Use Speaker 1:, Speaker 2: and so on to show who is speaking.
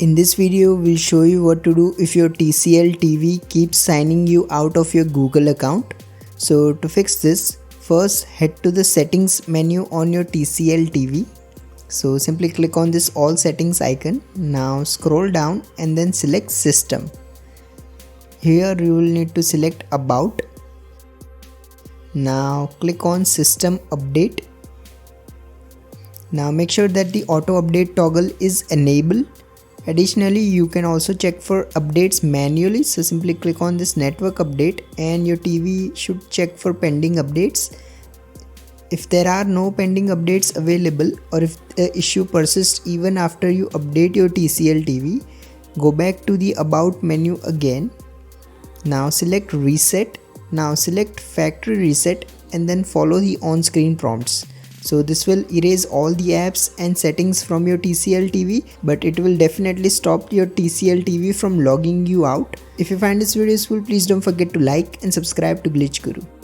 Speaker 1: In this video, we'll show you what to do if your TCL TV keeps signing you out of your Google account. So to fix this, first head to the settings menu on your TCL TV. So simply click on this all settings icon. Now scroll down and then select system. Here you will need to select about. Now click on system update. Now make sure that the auto update toggle is enabled. Additionally, you can also check for updates manually, so simply click on this network update and your TV should check for pending updates. If there are no pending updates available or if the issue persists even after you update your TCL TV, go back to the about menu again. Now select reset. Now select factory reset and then follow the on-screen prompts. So this will erase all the apps and settings from your TCL TV, but it will definitely stop your TCL TV from logging you out. If you find this video useful, please don't forget to like and subscribe to Glitch Guru.